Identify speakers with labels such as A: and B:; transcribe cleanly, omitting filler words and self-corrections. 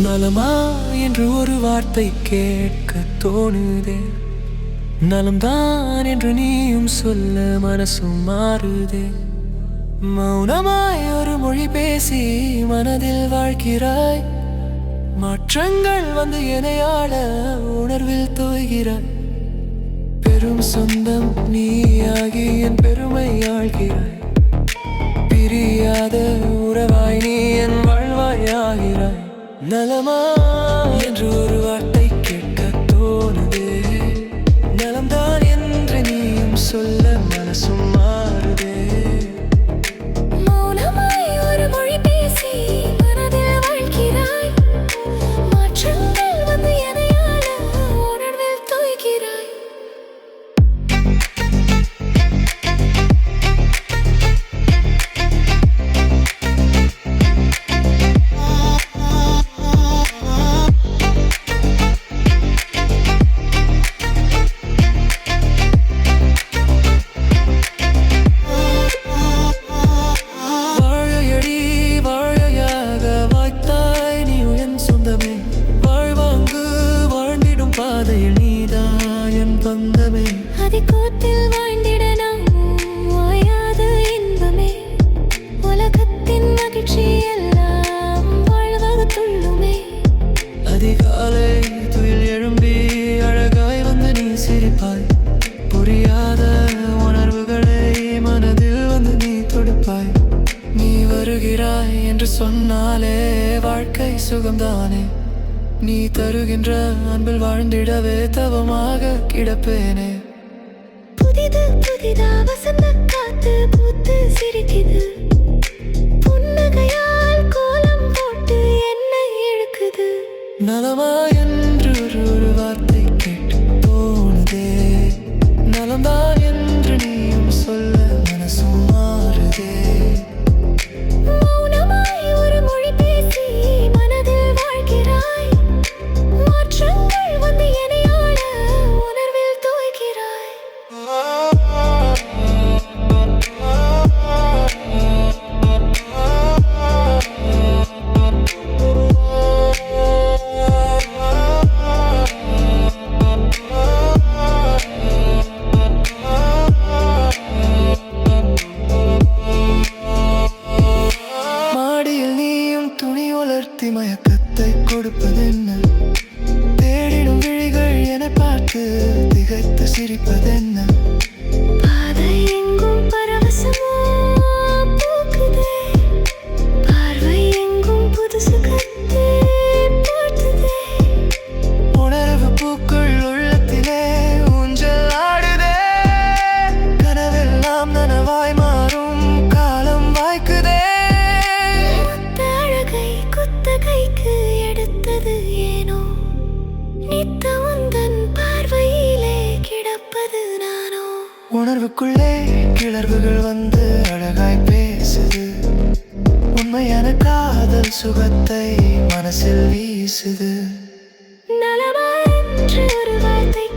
A: நலமா என்று ஒரு வார்த்தை கேட்க தோணுதே. நலம்தான் என்று நீயும் சொல்ல மனசும் மாறுதே. மௌனமாய் ஒரு மொழி பேசி மனதில் வாழ்கிறாய். மாற்றங்கள் வந்து என்னையாள உணர்வில் தோய்கிறாய். பெரும் சொந்தம் நீயாகி என் பெருமை ஆள்கிறாய். பிரியாத உறவாய் நீ என் வாழ்வாயாகிறாய். நலமா என்று ஒரு வார்த்தை கேட்க தோணுதே. நலம்தான் என்று நீயும் சொல்ல மனசும் மாறுதே.
B: மௌனமாய் ஒரு மொழி பேசி மனதில் வாழ்கிறாய். மாற்றங்கள் வந்து என்னையாள உணர்வில் தோய்கிறாய். அதிகோத்தில் வாழ்ந்திட நாம் ஓயாத இன்பமே. உலகத்தின் மகிழ்ச்சி எல்லாம் வாழ்வாக துள்ளுமே.
A: அதிகாலை துயில் எழும்பி அழகாய் வந்து நீ சிரிப்பாய். புரியாத உணர்வுகளை மனதில் வந்து நீ தொடுப்பாய். நீ வருகிறாய் என்று சொன்னாலே வாழ்க்கை சுகம்தானே. நீ தருகின்ற அன்பில் வாழ்ந்திடவே தவமாக கிடப்பேனே.
B: புதிது புதிதா வசந்த காத்து பூத்து சிரிக்குது. புன்னகையால் கோலம் போட்டு என்னை இழுக்குது.
A: நலமா என்று ஒரு வார்த்தை கேட்டு தோணுதே. நலம்தான் என்று நீயும் சொல்ல மனசும் மாறுதே.
B: மௌனமாய் ஒரு மொழி பேசி மனதில் வாழ்கிறாய். மாற்றங்கள் வந்து என்னையாள உணர்வில் தோய்கிறாய்.
A: மாடியில் நீயும் துணி உலர்த்தி மயக்கத்தை கொடுப்பதென்ன? தேடிடும் விழிகள் என பார்த்து திகைத்து சிரிப்பதென்ன?
B: பாதை எங்கும் பரவசமோ பூக்குதே. பார்வை எங்கும் புது சுகத்தை போர்த்துதே.
A: உணர்வு பூக்கள் உள்ளத்திலே ஊஞ்சல் ஆடுதே. கனவெல்லாம் நனவாய் மாறும் காலம் வாய்க்குதே.
B: மொத்த அழகை குத்தகைக்கு எடுத்தது ஏனோ. நித்த உந்தன் பார்வையிலே கிடப்பது நானோ.
A: உணர்வுக்குள்ளே கிளர்வுகள் வந்து அழகாய் பேசுது. உண்மையான காதல் சுகத்தை மனசில் வீசுது.
B: நலமா என்று ஒரு வார்த்தை